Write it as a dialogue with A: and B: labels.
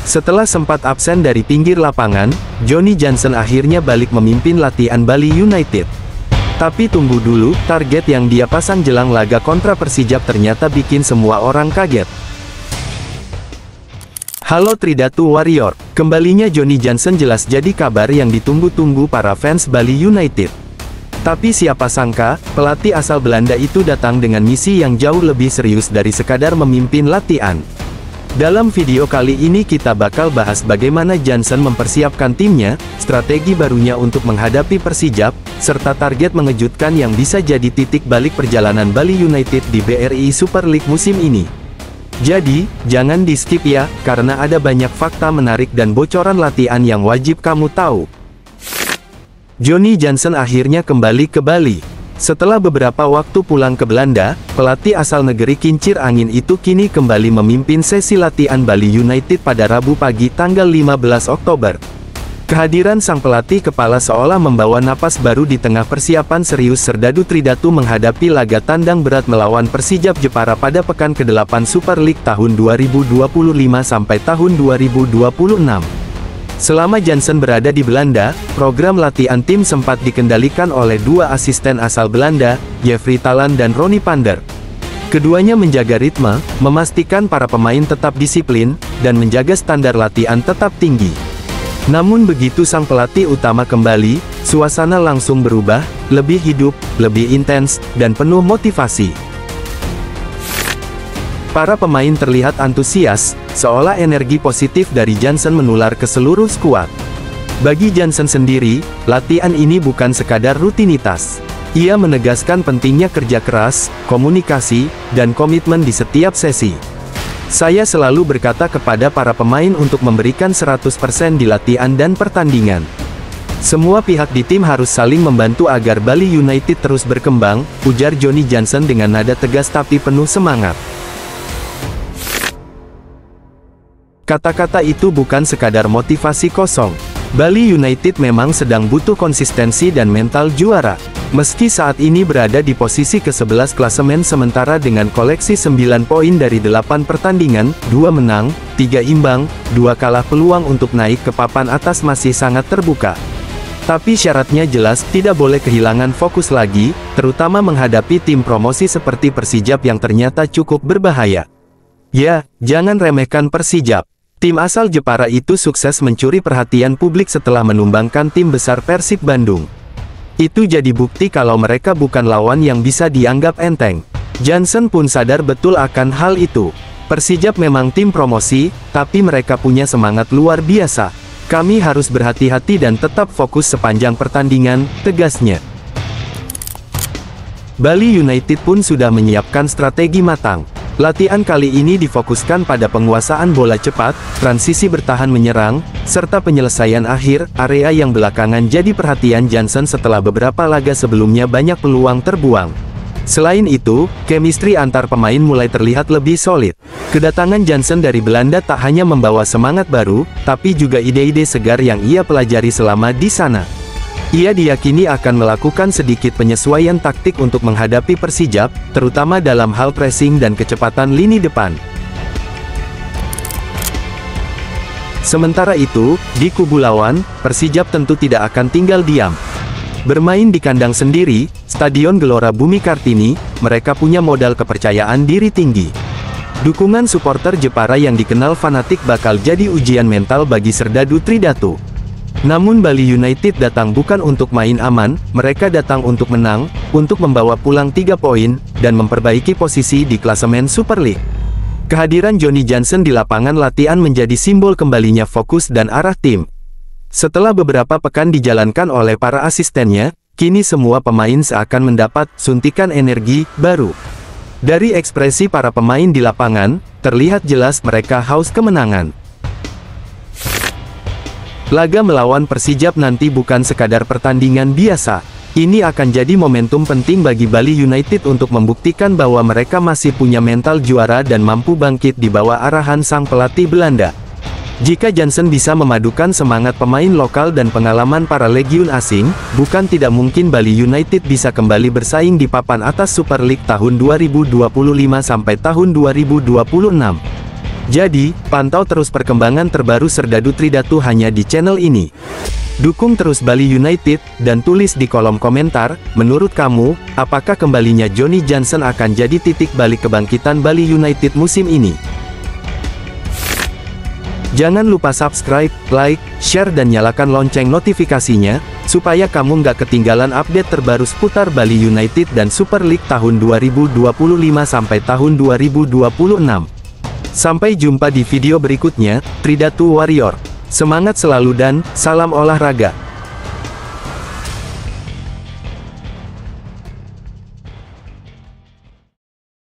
A: Setelah sempat absen dari pinggir lapangan, Johnny Johnson akhirnya balik memimpin latihan Bali United. Tapi tunggu dulu, target yang dia pasang jelang laga kontra Persijap ternyata bikin semua orang kaget. Halo Tridatu Warrior, kembalinya Johnny Johnson jelas jadi kabar yang ditunggu-tunggu para fans Bali United. Tapi siapa sangka, pelatih asal Belanda itu datang dengan misi yang jauh lebih serius dari sekadar memimpin latihan. Dalam video kali ini kita bakal bahas bagaimana Johnson mempersiapkan timnya, strategi barunya untuk menghadapi Persijap, serta target mengejutkan yang bisa jadi titik balik perjalanan Bali United di BRI Super League musim ini. Jadi, jangan di-skip ya, karena ada banyak fakta menarik dan bocoran latihan yang wajib kamu tahu. Johnny Johnson akhirnya kembali ke Bali. Setelah beberapa waktu pulang ke Belanda, pelatih asal negeri kincir angin itu kini kembali memimpin sesi latihan Bali United pada Rabu pagi tanggal 15 Oktober. Kehadiran sang pelatih kepala seolah membawa napas baru di tengah persiapan serius Serdadu Tridatu menghadapi laga tandang berat melawan Persijap Jepara pada pekan ke-8 Super League tahun 2025 sampai tahun 2026. Selama Johnson berada di Belanda, program latihan tim sempat dikendalikan oleh dua asisten asal Belanda, Jeffrey Talan dan Ronnie Pander. Keduanya menjaga ritme, memastikan para pemain tetap disiplin, dan menjaga standar latihan tetap tinggi. Namun begitu sang pelatih utama kembali, suasana langsung berubah, lebih hidup, lebih intens, dan penuh motivasi. Para pemain terlihat antusias, seolah energi positif dari Johnson menular ke seluruh skuad. Bagi Johnson sendiri, latihan ini bukan sekadar rutinitas. Ia menegaskan pentingnya kerja keras, komunikasi, dan komitmen di setiap sesi. Saya selalu berkata kepada para pemain untuk memberikan 100% di latihan dan pertandingan. Semua pihak di tim harus saling membantu agar Bali United terus berkembang, ujar Johnny Johnson dengan nada tegas tapi penuh semangat. Kata-kata itu bukan sekadar motivasi kosong. Bali United memang sedang butuh konsistensi dan mental juara. Meski saat ini berada di posisi ke-11 klasemen sementara dengan koleksi 9 poin dari 8 pertandingan, 2 menang, 3 imbang, 2 kalah, peluang untuk naik ke papan atas masih sangat terbuka. Tapi syaratnya jelas, tidak boleh kehilangan fokus lagi, terutama menghadapi tim promosi seperti Persijap yang ternyata cukup berbahaya. Ya, jangan remehkan Persijap. Tim asal Jepara itu sukses mencuri perhatian publik setelah menumbangkan tim besar Persib Bandung. Itu jadi bukti kalau mereka bukan lawan yang bisa dianggap enteng. Johnson pun sadar betul akan hal itu. Persijap memang tim promosi, tapi mereka punya semangat luar biasa. Kami harus berhati-hati dan tetap fokus sepanjang pertandingan, tegasnya. Bali United pun sudah menyiapkan strategi matang. Latihan kali ini difokuskan pada penguasaan bola cepat, transisi bertahan menyerang, serta penyelesaian akhir, area yang belakangan jadi perhatian Johnson setelah beberapa laga sebelumnya banyak peluang terbuang. Selain itu, chemistry antar pemain mulai terlihat lebih solid. Kedatangan Johnson dari Belanda tak hanya membawa semangat baru, tapi juga ide-ide segar yang ia pelajari selama di sana. Ia diyakini akan melakukan sedikit penyesuaian taktik untuk menghadapi Persijap, terutama dalam hal pressing dan kecepatan lini depan. Sementara itu, di kubu lawan, Persijap tentu tidak akan tinggal diam. Bermain di kandang sendiri, Stadion Gelora Bumi Kartini, mereka punya modal kepercayaan diri tinggi. Dukungan supporter Jepara yang dikenal fanatik bakal jadi ujian mental bagi Serdadu Tridatu. Namun Bali United datang bukan untuk main aman, mereka datang untuk menang, untuk membawa pulang 3 poin, dan memperbaiki posisi di klasemen Super League. Kehadiran Johnny Johnson di lapangan latihan menjadi simbol kembalinya fokus dan arah tim. Setelah beberapa pekan dijalankan oleh para asistennya, kini semua pemain seakan mendapat suntikan energi baru. Dari ekspresi para pemain di lapangan, terlihat jelas mereka haus kemenangan. Laga melawan Persijap nanti bukan sekadar pertandingan biasa. Ini akan jadi momentum penting bagi Bali United untuk membuktikan bahwa mereka masih punya mental juara dan mampu bangkit di bawah arahan sang pelatih Belanda. Jika Johnson bisa memadukan semangat pemain lokal dan pengalaman para legiun asing, bukan tidak mungkin Bali United bisa kembali bersaing di papan atas Super League tahun 2025 sampai tahun 2026. Jadi, pantau terus perkembangan terbaru Serdadu Tridatu hanya di channel ini. Dukung terus Bali United, dan tulis di kolom komentar, menurut kamu, apakah kembalinya Johnny Johnson akan jadi titik balik kebangkitan Bali United musim ini? Jangan lupa subscribe, like, share dan nyalakan lonceng notifikasinya, supaya kamu nggak ketinggalan update terbaru seputar Bali United dan Super League tahun 2025 sampai tahun 2026. Sampai jumpa di video berikutnya, Tridatu Warrior. Semangat selalu dan, salam olahraga.